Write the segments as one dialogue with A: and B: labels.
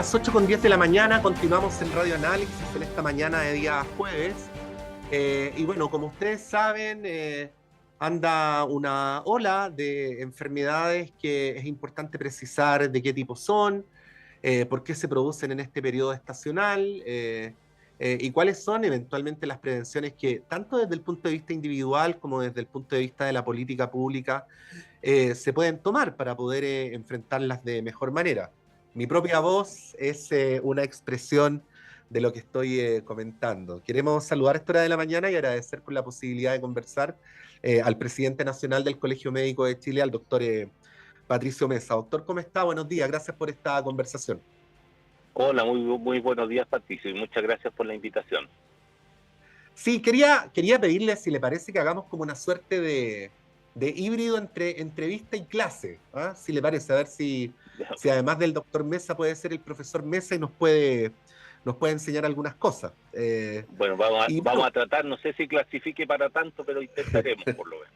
A: Las 8:10 de la mañana, continuamos en Radio Análisis en esta mañana de día jueves. Y bueno, como ustedes saben, anda una ola de enfermedades que es importante precisar de qué tipo son, por qué se producen en este periodo estacional, y cuáles son eventualmente las prevenciones que, tanto desde el punto de vista individual como desde el punto de vista de la política pública, se pueden tomar para poder enfrentarlas de mejor manera. Mi propia voz es una expresión de lo que estoy comentando. Queremos saludar a esta hora de la mañana y agradecer por la posibilidad de conversar al presidente nacional del Colegio Médico de Chile, al doctor Patricio Mesa. Doctor, ¿cómo está? Buenos días, gracias por esta conversación.
B: Hola, muy buenos días, Patricio, y muchas gracias por la invitación.
A: Sí, quería pedirle si le parece que hagamos como una suerte de híbrido entre entrevista y clase, ¿ah? Si le parece, a ver si además del doctor Mesa puede ser el profesor Mesa y nos puede enseñar algunas cosas.
B: Bueno,
A: Y
B: vamos
A: bueno,
B: a tratar, no sé si clasifique para tanto, pero intentaremos por lo menos.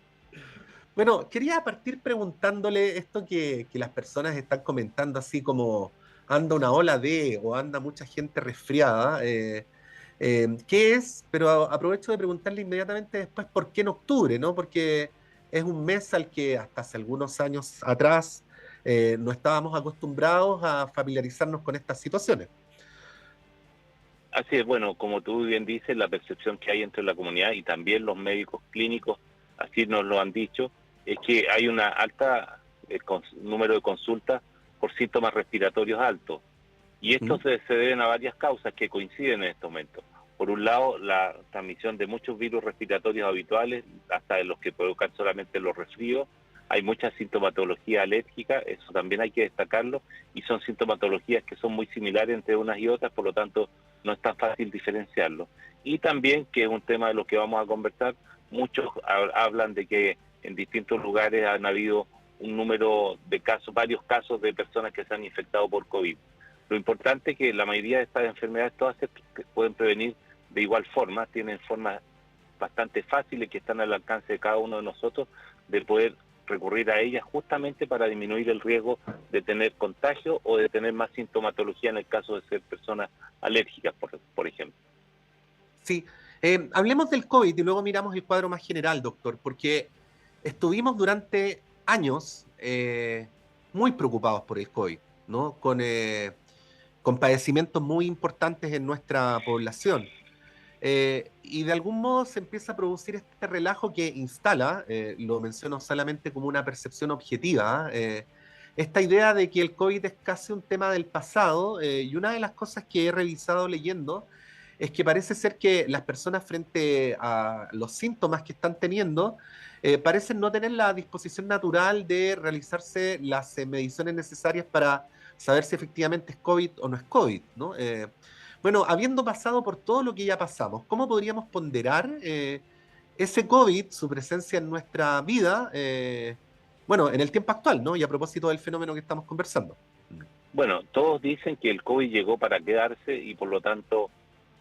A: bueno, quería partir preguntándole esto que las personas están comentando, así como anda una ola de o anda mucha gente resfriada. ¿Qué es? Pero aprovecho de preguntarle inmediatamente después por qué en octubre, ¿no? Porque es un mes al que hasta hace algunos años atrás no estábamos acostumbrados a familiarizarnos con estas situaciones.
B: Así es, bueno, como tú bien dices, la percepción que hay entre la comunidad y también los médicos clínicos, así nos lo han dicho, es que hay una alta número de consultas por síntomas respiratorios altos. Y estos
A: Ujú.
B: se deben a varias causas que coinciden en este momento. Por un lado, la transmisión de muchos virus respiratorios habituales, hasta de los que provocan solamente los resfríos. Hay mucha sintomatología alérgica, eso también hay que destacarlo, y son sintomatologías que son muy similares entre unas y otras, por lo tanto no es tan fácil diferenciarlo. Y también, que es un tema de lo que vamos a conversar, muchos hablan de que en distintos lugares han habido un número de casos, varios casos de personas que se han infectado por COVID. Lo importante es que la mayoría de estas enfermedades todas se pueden prevenir de igual forma, tienen formas bastante fáciles que están al alcance de cada uno de nosotros de poder recurrir a ellas justamente para disminuir el riesgo de tener contagio o de tener más sintomatología en el caso de ser personas alérgicas, por ejemplo.
A: Sí, hablemos del COVID y luego miramos el cuadro más general, doctor, porque estuvimos durante años muy preocupados por el COVID, ¿no? Con padecimientos muy importantes en nuestra población. Y de algún modo se empieza a producir este relajo que instala, lo menciono solamente como una percepción objetiva, esta idea de que el COVID es casi un tema del pasado, y una de las cosas que he revisado leyendo es que parece ser que las personas frente a los síntomas que están teniendo, parecen no tener la disposición natural de realizarse las mediciones necesarias para saber si efectivamente es COVID o no es COVID, ¿no? Bueno, habiendo pasado por todo lo que ya pasamos, ¿cómo podríamos ponderar ese COVID, su presencia en nuestra vida, bueno, en el tiempo actual, ¿no? Y a propósito del fenómeno que estamos conversando.
B: Bueno, todos dicen que el COVID llegó para quedarse y por lo tanto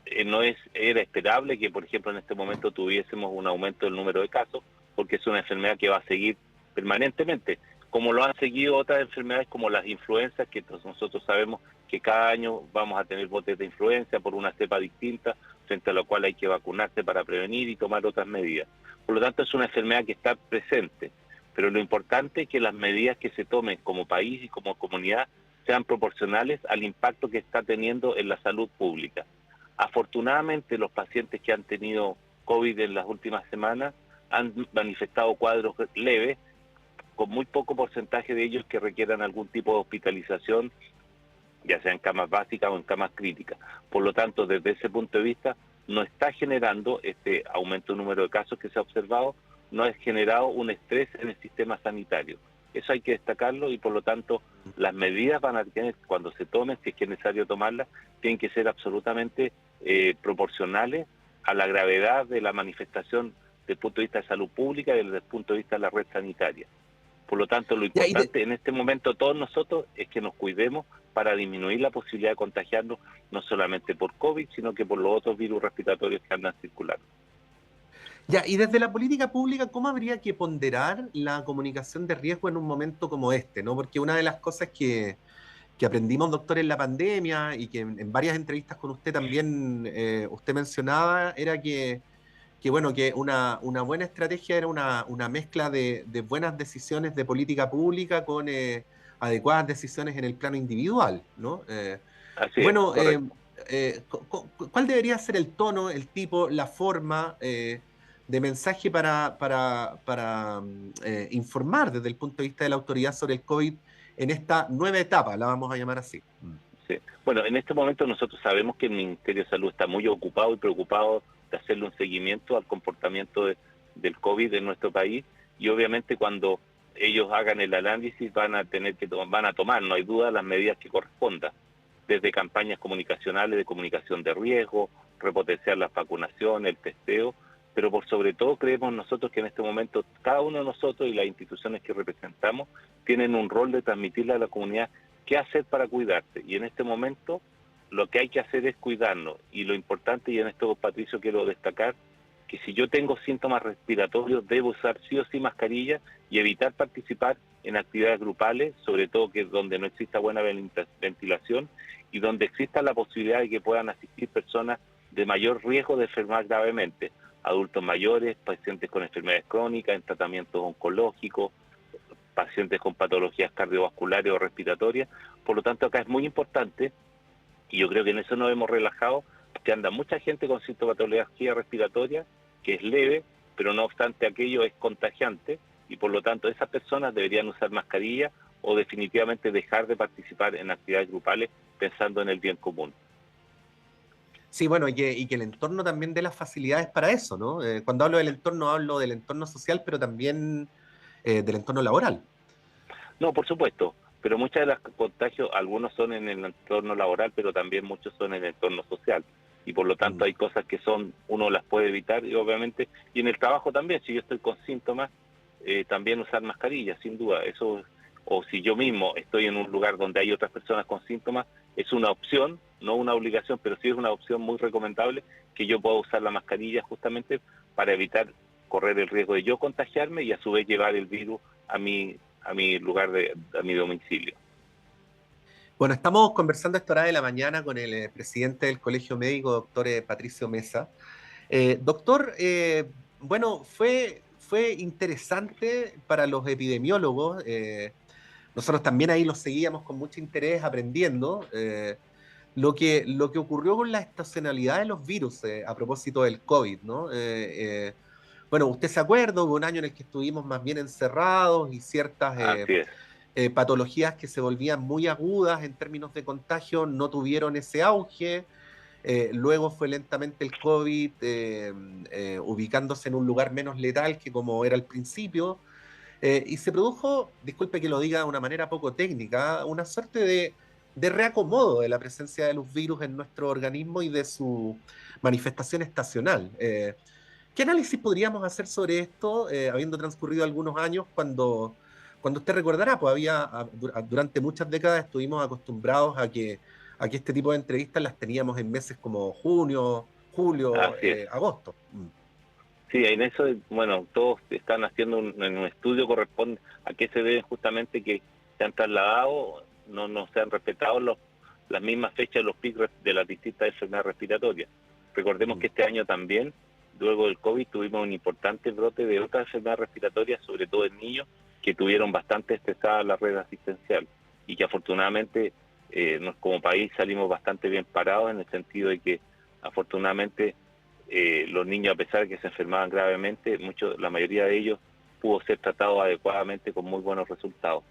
B: era esperable que, por ejemplo, en este momento tuviésemos un aumento del número de casos, porque es una enfermedad que va a seguir permanentemente, como lo han seguido otras enfermedades como las influencias, que nosotros sabemos que cada año vamos a tener brotes de influenza por una cepa distinta, frente a la cual hay que vacunarse para prevenir y tomar otras medidas. Por lo tanto, es una enfermedad que está presente, pero lo importante es que las medidas que se tomen como país y como comunidad sean proporcionales al impacto que está teniendo en la salud pública. Afortunadamente, los pacientes que han tenido COVID en las últimas semanas han manifestado cuadros leves, con muy poco porcentaje de ellos que requieran algún tipo de hospitalización, ya sea en camas básicas o en camas críticas. Por lo tanto, desde ese punto de vista, no está generando este aumento de número de casos que se ha observado, no ha generado un estrés en el sistema sanitario. Eso hay que destacarlo y por lo tanto las medidas van a tener, cuando se tomen, si es que es necesario tomarlas, tienen que ser absolutamente proporcionales a la gravedad de la manifestación desde el punto de vista de salud pública y desde el punto de vista de la red sanitaria. Por lo tanto, lo
A: Ya,
B: importante en este momento todos nosotros es que nos cuidemos para disminuir la posibilidad de contagiarnos no solamente por COVID, sino que por los otros virus respiratorios que andan circulando.
A: y desde la política pública, ¿cómo habría que ponderar la comunicación de riesgo en un momento como este, ¿no? Porque una de las cosas que aprendimos, doctor, en la pandemia y que en varias entrevistas con usted también usted mencionaba, era que bueno, que una buena estrategia era una mezcla de buenas decisiones de política pública con adecuadas decisiones en el plano individual, ¿no?
B: Así es,
A: Bueno,
B: correcto.
A: ¿cuál debería ser el tono, el tipo, la forma de mensaje para informar desde el punto de vista de la autoridad sobre el COVID en esta nueva etapa, la vamos a llamar así?
B: Sí. Bueno, en este momento nosotros sabemos que el Ministerio de Salud está muy ocupado y preocupado de hacerle un seguimiento al comportamiento del COVID en nuestro país, y obviamente cuando ellos hagan el análisis van a tener que van a tomar, no hay duda, las medidas que correspondan, desde campañas comunicacionales de comunicación de riesgo, repotenciar las vacunaciones, el testeo, pero por sobre todo creemos nosotros que en este momento cada uno de nosotros y las instituciones que representamos tienen un rol de transmitirle a la comunidad qué hacer para cuidarse. Y en este momento lo que hay que hacer es cuidarnos. Y lo importante, y en esto, Patricio, quiero destacar, que si yo tengo síntomas respiratorios, debo usar sí o sí mascarilla y evitar participar en actividades grupales, sobre todo que donde no exista buena ventilación y donde exista la posibilidad de que puedan asistir personas de mayor riesgo de enfermar gravemente, adultos mayores, pacientes con enfermedades crónicas, en tratamientos oncológicos, pacientes con patologías cardiovasculares o respiratorias. Por lo tanto, acá es muy importante, y yo creo que en eso nos hemos relajado, que anda mucha gente con sintomatología respiratoria, que es leve, pero no obstante aquello es contagiante, y por lo tanto esas personas deberían usar mascarilla o definitivamente dejar de participar en actividades grupales pensando en el bien común.
A: Sí, bueno, y que el entorno también dé las facilidades para eso, ¿no? Cuando hablo del entorno, hablo del entorno social, pero también del entorno laboral.
B: No, por supuesto, pero muchos de los contagios, algunos son en el entorno laboral, pero también muchos son en el entorno social. Y por lo tanto
A: Mm.
B: hay cosas que son, uno las puede evitar, y obviamente, y en el trabajo también, si yo estoy con síntomas, también usar mascarilla, sin duda. Eso, o si yo mismo estoy en un lugar donde hay otras personas con síntomas, es una opción, no una obligación, pero sí es una opción muy recomendable que yo pueda usar la mascarilla justamente para evitar correr el riesgo de yo contagiarme y a su vez llevar el virus a mi lugar a mi domicilio.
A: Bueno, estamos conversando a esta hora de la mañana con el presidente del Colegio Médico, doctor Patricio Mesa. Doctor, bueno, fue interesante para los epidemiólogos. Nosotros también ahí los seguíamos con mucho interés aprendiendo lo que ocurrió con la estacionalidad de los virus a propósito del COVID, ¿no? Bueno, usted se acuerda, hubo un año en el que estuvimos más bien encerrados y ciertas
B: Así es,
A: patologías que se volvían muy agudas en términos de contagio no tuvieron ese auge. Luego fue lentamente el COVID ubicándose en un lugar menos letal que como era al principio. Y se produjo, disculpe que lo diga de una manera poco técnica, una suerte de reacomodo de la presencia de los virus en nuestro organismo y de su manifestación estacional. ¿Qué análisis podríamos hacer sobre esto, habiendo transcurrido algunos años, cuando usted recordará, pues durante muchas décadas estuvimos acostumbrados a que este tipo de entrevistas las teníamos en meses como junio, julio,
B: así es.
A: agosto? Mm.
B: Sí, en eso, bueno, todos están haciendo un estudio corresponde a qué se debe justamente que se han trasladado, no se han respetado las mismas fechas de los picos de las distintas enfermedades respiratorias. Recordemos
A: Mm.
B: que este año también, luego del COVID, tuvimos un importante brote de otras enfermedades respiratorias, sobre todo en niños, que tuvieron bastante estresada la red asistencial y que afortunadamente como país salimos bastante bien parados en el sentido de que afortunadamente los niños, a pesar de que se enfermaban gravemente, la mayoría de ellos pudo ser tratado adecuadamente con muy buenos resultados.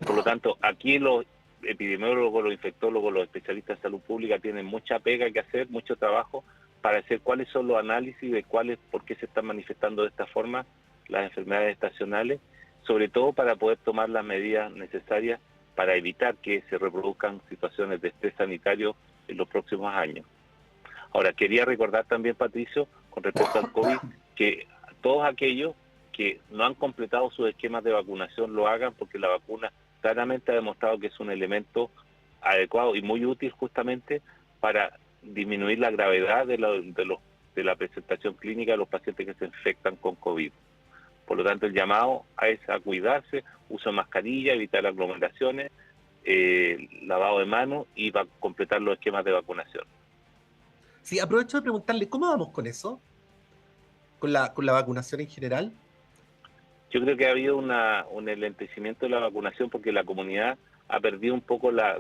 B: Por lo tanto, aquí los epidemiólogos, los infectólogos, los especialistas de salud pública tienen mucha pega que hacer, mucho trabajo para hacer cuáles son los análisis de por qué se están manifestando de esta forma las enfermedades estacionales, sobre todo para poder tomar las medidas necesarias para evitar que se reproduzcan situaciones de estrés sanitario en los próximos años. Ahora, quería recordar también, Patricio, con respecto al COVID, que todos aquellos que no han completado sus esquemas de vacunación lo hagan, porque la vacuna claramente ha demostrado que es un elemento adecuado y muy útil justamente para disminuir la gravedad de la presentación clínica de los pacientes que se infectan con COVID. Por lo tanto, el llamado es a cuidarse, uso de mascarilla, evitar aglomeraciones, lavado de manos y va a completar los esquemas de vacunación.
A: Sí, aprovecho de preguntarle, ¿cómo vamos con eso? ¿Con la vacunación en general?
B: Yo creo que ha habido un enlentecimiento de la vacunación porque la comunidad ha perdido un poco la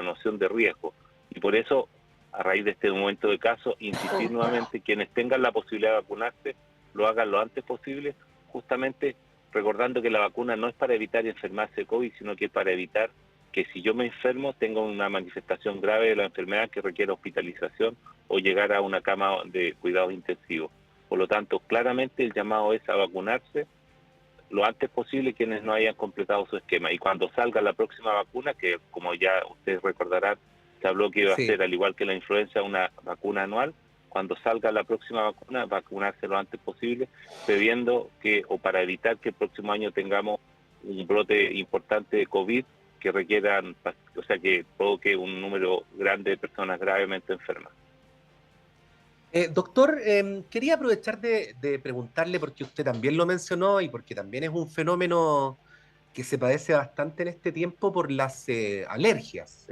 B: noción de riesgo. Y por eso, a raíz de este momento de casos, insistir nuevamente, quienes tengan la posibilidad de vacunarse, lo hagan lo antes posible, justamente recordando que la vacuna no es para evitar enfermarse de COVID, sino que es para evitar que si yo me enfermo tenga una manifestación grave de la enfermedad que requiera hospitalización o llegar a una cama de cuidados intensivos. Por lo tanto, claramente el llamado es a vacunarse lo antes posible quienes no hayan completado su esquema. Y cuando salga la próxima vacuna, que como ya ustedes recordarán, se habló que iba a
A: Sí.
B: ser, al igual que la influenza, una vacuna anual, cuando salga la próxima vacuna, vacunarse lo antes posible, previendo que, o para evitar que el próximo año tengamos un brote importante de COVID que requieran, o sea, que provoque un número grande de personas gravemente enfermas.
A: Doctor, quería aprovechar de preguntarle, porque usted también lo mencionó y porque también es un fenómeno que se padece bastante en este tiempo por las alergias.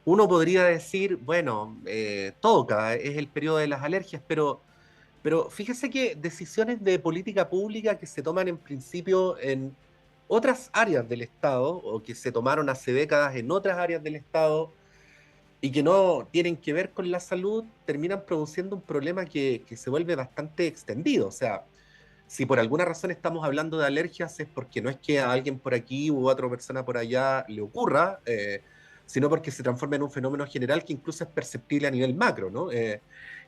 A: Uno podría decir, bueno, toca, es el periodo de las alergias, pero fíjese que decisiones de política pública que se toman en principio en otras áreas del Estado o que se tomaron hace décadas en otras áreas del Estado y que no tienen que ver con la salud, terminan produciendo un problema que se vuelve bastante extendido. O sea, si por alguna razón estamos hablando de alergias es porque no es que a alguien por aquí u a otra persona por allá le ocurra, sino porque se transforma en un fenómeno general que incluso es perceptible a nivel macro, ¿no?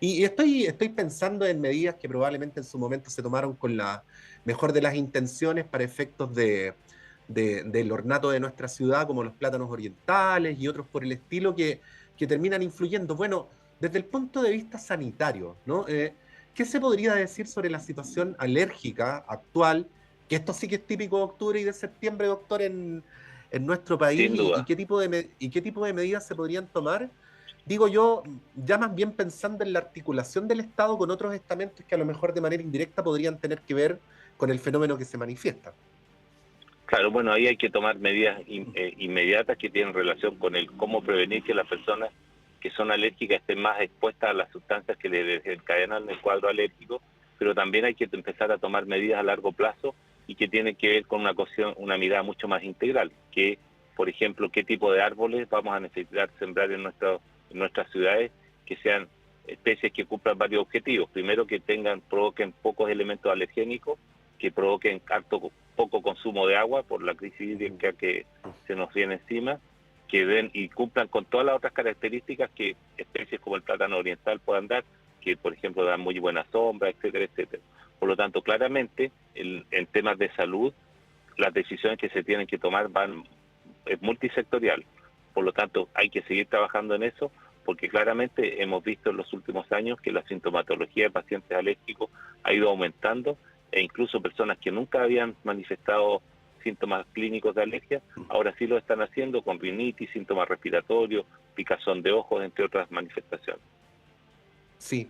A: Y estoy pensando en medidas que probablemente en su momento se tomaron con la mejor de las intenciones para efectos del ornato de nuestra ciudad, como los plátanos orientales y otros por el estilo, que terminan influyendo. Bueno, desde el punto de vista sanitario, ¿no? ¿Qué se podría decir sobre la situación alérgica actual? Que esto sí que es típico de octubre y de septiembre, doctor, en nuestro país,
B: Sin
A: y
B: duda.
A: qué tipo de medidas se podrían tomar. Digo yo, ya más bien pensando en la articulación del Estado con otros estamentos que a lo mejor de manera indirecta podrían tener que ver con el fenómeno que se manifiesta.
B: Claro, bueno, ahí hay que tomar medidas inmediatas que tienen relación con el cómo prevenir que las personas que son alérgicas estén más expuestas a las sustancias que les desencadenan el cuadro alérgico, pero también hay que empezar a tomar medidas a largo plazo y que tienen que ver con una mirada mucho más integral, que, por ejemplo, qué tipo de árboles vamos a necesitar sembrar en nuestras ciudades, que sean especies que cumplan varios objetivos. Primero, que provoquen pocos elementos alergénicos, que provoquen poco consumo de agua por la crisis hídrica que se nos viene encima, que den y cumplan con todas las otras características que especies como el plátano oriental puedan dar, que por ejemplo dan muy buena sombra, etcétera, etcétera. Por lo tanto, claramente, en temas de salud, las decisiones que se tienen que tomar es multisectorial. Por lo tanto, hay que seguir trabajando en eso, porque claramente hemos visto en los últimos años que la sintomatología de pacientes alérgicos ha ido aumentando, e incluso personas que nunca habían manifestado síntomas clínicos de alergia, ahora sí lo están haciendo con rinitis, síntomas respiratorios, picazón de ojos, entre otras manifestaciones.
A: Sí.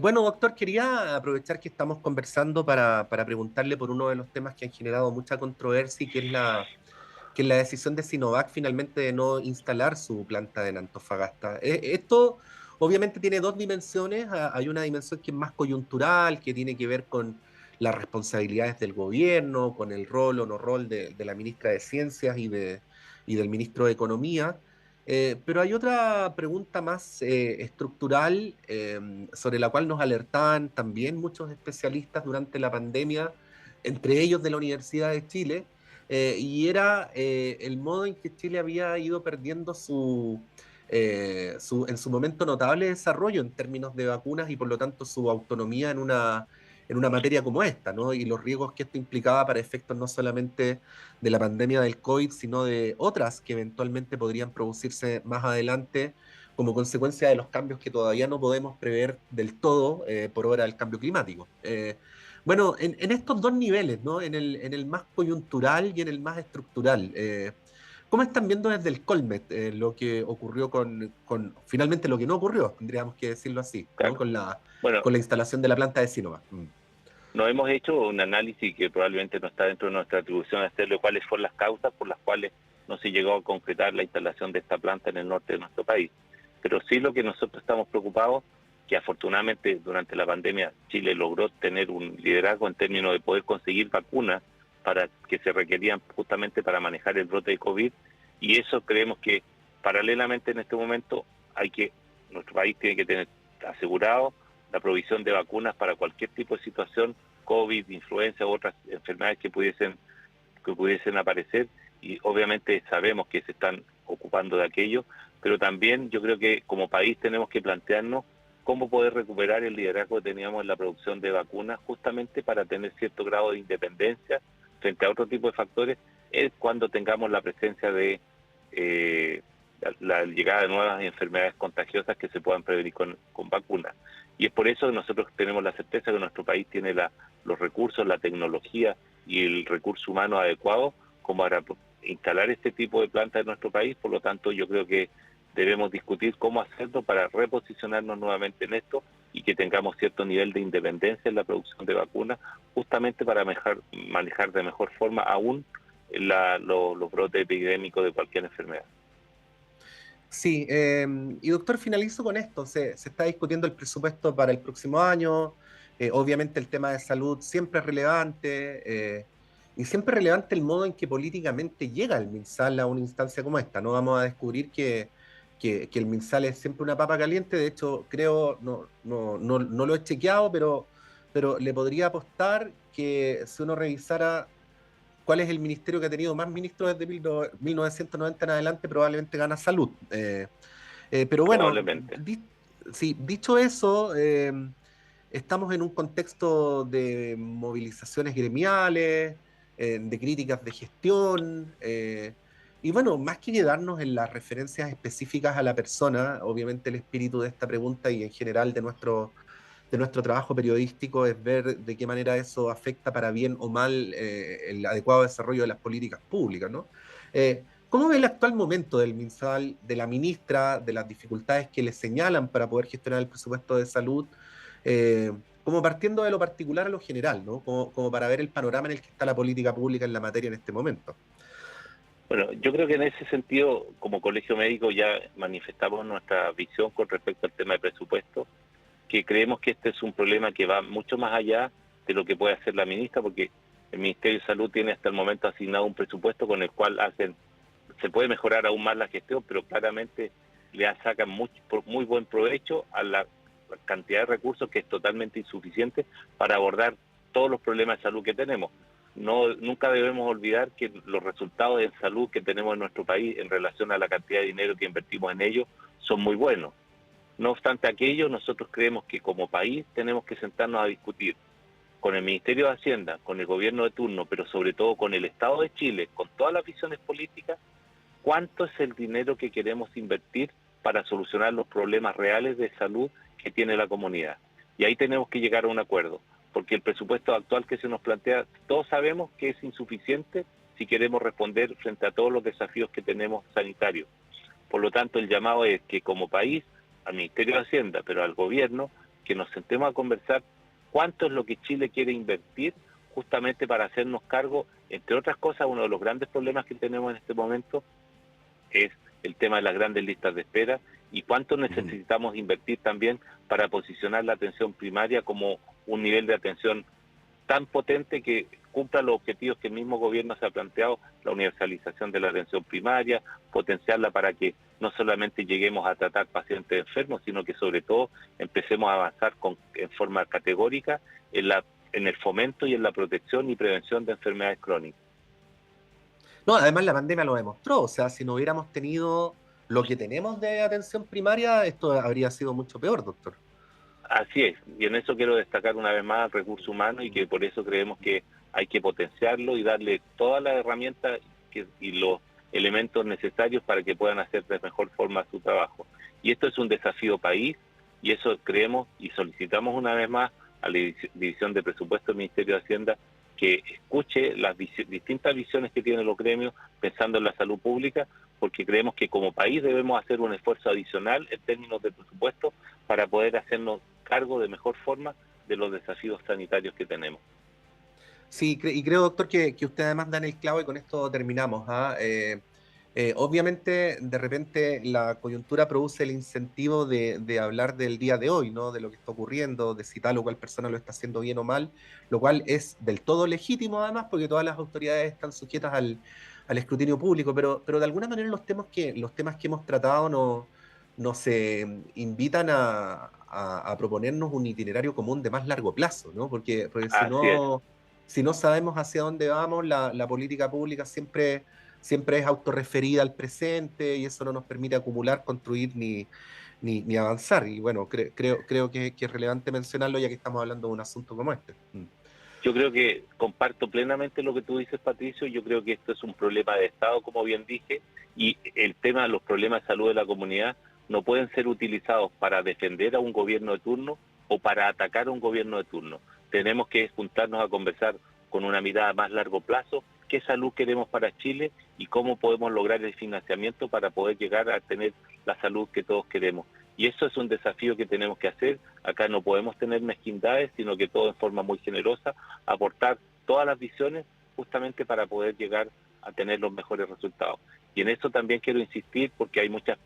A: Bueno, doctor, quería aprovechar que estamos conversando para preguntarle por uno de los temas que han generado mucha controversia y que es la decisión de Sinovac finalmente de no instalar su planta en Antofagasta. Esto obviamente tiene dos dimensiones. Hay una dimensión que es más coyuntural, que tiene que ver con las responsabilidades del gobierno, con el rol o no rol de la ministra de Ciencias y del ministro de Economía. Pero hay otra pregunta más estructural, sobre la cual nos alertaban también muchos especialistas durante la pandemia, entre ellos de la Universidad de Chile, y era el modo en que Chile había ido perdiendo en su momento notable desarrollo en términos de vacunas y por lo tanto su autonomía en una materia como esta, ¿no? Y los riesgos que esto implicaba para efectos no solamente de la pandemia del COVID, sino de otras que eventualmente podrían producirse más adelante como consecuencia de los cambios que todavía no podemos prever del todo por hora del cambio climático. Bueno, en estos dos niveles, ¿no? En el más coyuntural y en el más estructural. ¿Cómo están viendo desde el Colmet lo que ocurrió finalmente lo que no ocurrió, tendríamos que decirlo así, ¿no?
B: Claro.
A: Con la,
B: Bueno,
A: con la instalación de la planta de Sinova?
B: no hemos hecho un análisis que probablemente no está dentro de nuestra atribución hacerlo, cuáles fueron las causas por las cuales no se llegó a concretar la instalación de esta planta en el norte de nuestro país. Pero sí lo que nosotros estamos preocupados, que afortunadamente durante la pandemia Chile logró tener un liderazgo en términos de poder conseguir vacunas para que se requerían justamente para manejar el brote de COVID, y eso creemos que paralelamente en este momento nuestro país tiene que tener asegurado la provisión de vacunas para cualquier tipo de situación, COVID, influenza u otras enfermedades que pudiesen aparecer, y obviamente sabemos que se están ocupando de aquello, pero también yo creo que como país tenemos que plantearnos cómo poder recuperar el liderazgo que teníamos en la producción de vacunas, justamente para tener cierto grado de independencia frente a otro tipo de factores, es cuando tengamos la presencia de la llegada de nuevas enfermedades contagiosas que se puedan prevenir con vacunas. Y es por eso que nosotros tenemos la certeza que nuestro país tiene los recursos, la tecnología y el recurso humano adecuado como para instalar este tipo de plantas en nuestro país. Por lo tanto, yo creo que debemos discutir cómo hacerlo para reposicionarnos nuevamente en esto y que tengamos cierto nivel de independencia en la producción de vacunas, justamente para manejar de mejor forma aún los brotes epidémicos de cualquier enfermedad.
A: Sí, y doctor, finalizo con esto. Se está discutiendo el presupuesto para el próximo año. Obviamente el tema de salud siempre es relevante, y siempre es relevante el modo en que políticamente llega el MinSal a una instancia como esta. No vamos a descubrir que el MinSal es siempre una papa caliente. De hecho, creo, no lo he chequeado, pero le podría apostar que si uno revisara cuál es el ministerio que ha tenido más ministros desde 1990 en adelante, probablemente gana salud. Pero bueno,
B: Probablemente.
A: sí, dicho eso, estamos en un contexto de movilizaciones gremiales, de críticas de gestión, y bueno, más que quedarnos en las referencias específicas a la persona, obviamente el espíritu de esta pregunta y en general de nuestro trabajo periodístico es ver de qué manera eso afecta para bien o mal el adecuado desarrollo de las políticas públicas, ¿no? ¿Cómo ve el actual momento del MinSal, de la ministra, de las dificultades que le señalan para poder gestionar el presupuesto de salud, eh, como partiendo de lo particular a lo general, ¿no? Como para ver el panorama en el que está la política pública en la materia en este momento?
B: Bueno, yo creo que en ese sentido, como colegio médico, ya manifestamos nuestra visión con respecto al tema de presupuesto, que creemos que este es un problema que va mucho más allá de lo que puede hacer la ministra, porque el Ministerio de Salud tiene hasta el momento asignado un presupuesto con el cual se puede mejorar aún más la gestión, pero claramente le sacan muy buen provecho a la cantidad de recursos que es totalmente insuficiente para abordar todos los problemas de salud que tenemos. Nunca debemos olvidar que los resultados en salud que tenemos en nuestro país en relación a la cantidad de dinero que invertimos en ello son muy buenos. No obstante aquello, nosotros creemos que como país tenemos que sentarnos a discutir con el Ministerio de Hacienda, con el gobierno de turno, pero sobre todo con el Estado de Chile, con todas las visiones políticas, cuánto es el dinero que queremos invertir para solucionar los problemas reales de salud que tiene la comunidad. Y ahí tenemos que llegar a un acuerdo, porque el presupuesto actual que se nos plantea, todos sabemos que es insuficiente si queremos responder frente a todos los desafíos que tenemos sanitarios. Por lo tanto, el llamado es que como país, al Ministerio de Hacienda, pero al gobierno, que nos sentemos a conversar cuánto es lo que Chile quiere invertir justamente para hacernos cargo, entre otras cosas, uno de los grandes problemas que tenemos en este momento es el tema de las grandes listas de espera y cuánto necesitamos invertir también para posicionar la atención primaria como un nivel de atención tan potente que cumpla los objetivos que el mismo gobierno se ha planteado, la universalización de la atención primaria, potenciarla para que no solamente lleguemos a tratar pacientes enfermos, sino que sobre todo empecemos a avanzar en forma categórica en el fomento y en la protección y prevención de enfermedades crónicas.
A: No, además la pandemia lo demostró, o sea, si no hubiéramos tenido lo que tenemos de atención primaria, esto habría sido mucho peor, doctor.
B: Así es, y en eso quiero destacar una vez más el recurso humano y que por eso creemos que hay que potenciarlo y darle todas las herramientas y los elementos necesarios para que puedan hacer de mejor forma su trabajo. Y esto es un desafío país y eso creemos y solicitamos una vez más a la División de Presupuesto del Ministerio de Hacienda que escuche las distintas visiones que tienen los gremios pensando en la salud pública, porque creemos que como país debemos hacer un esfuerzo adicional en términos de presupuesto para poder hacernos cargo de mejor forma de los desafíos sanitarios que tenemos.
A: Sí, y creo, doctor, que usted además dan el clavo y con esto terminamos. ¿Ah? Obviamente, de repente, la coyuntura produce el incentivo de hablar del día de hoy, ¿no? De lo que está ocurriendo, de si tal o cual persona lo está haciendo bien o mal, lo cual es del todo legítimo, además, porque todas las autoridades están sujetas al escrutinio público, pero de alguna manera los temas que hemos tratado nos invitan a proponernos un itinerario común de más largo plazo, ¿no? Porque
B: Así es.
A: si no sabemos hacia dónde vamos, la política pública siempre es autorreferida al presente y eso no nos permite acumular, construir ni avanzar. Y bueno, creo que es relevante mencionarlo ya que estamos hablando de un asunto como este.
B: Yo creo que comparto plenamente lo que tú dices, Patricio. Yo creo que esto es un problema de Estado, como bien dije, y el tema de los problemas de salud de la comunidad no pueden ser utilizados para defender a un gobierno de turno o para atacar a un gobierno de turno. Tenemos que juntarnos a conversar con una mirada a más largo plazo, qué salud queremos para Chile y cómo podemos lograr el financiamiento para poder llegar a tener la salud que todos queremos. Y eso es un desafío que tenemos que hacer. Acá no podemos tener mezquindades, sino que todo en forma muy generosa, aportar todas las visiones justamente para poder llegar a tener los mejores resultados. Y en eso también quiero insistir porque hay muchas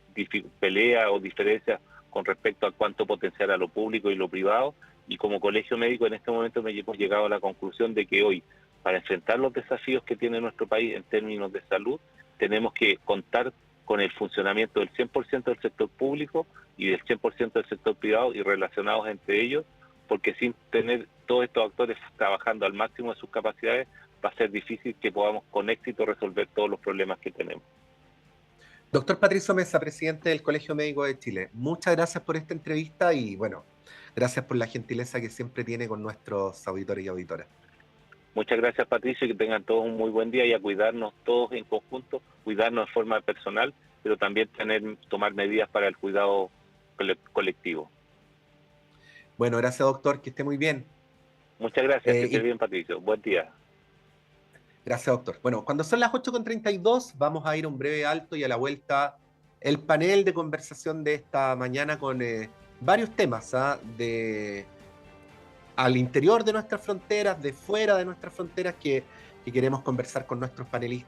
B: peleas o diferencias con respecto a cuánto potenciar a lo público y lo privado. Y como colegio médico en este momento hemos llegado a la conclusión de que hoy, para enfrentar los desafíos que tiene nuestro país en términos de salud, tenemos que contar con el funcionamiento del 100% del sector público y del 100% del sector privado y relacionados entre ellos, porque sin tener todos estos actores trabajando al máximo de sus capacidades, va a ser difícil que podamos con éxito resolver todos los problemas que tenemos.
A: Doctor Patricio Mesa, presidente del Colegio Médico de Chile, muchas gracias por esta entrevista y bueno, gracias por la gentileza que siempre tiene con nuestros auditores y auditoras.
B: Muchas gracias, Patricio, y que tengan todos un muy buen día y a cuidarnos todos en conjunto, cuidarnos de forma personal, pero también tomar medidas para el cuidado colectivo.
A: Bueno, gracias, doctor, que esté muy bien.
B: Muchas gracias, que esté
A: Y
B: bien, Patricio. Buen día.
A: gracias, doctor. Bueno, cuando son las 8:32, vamos a ir a un breve alto y a la vuelta el panel de conversación de esta mañana con varios temas, ¿ah? Al interior de nuestras fronteras, de fuera de nuestras fronteras, que queremos conversar con nuestros panelistas.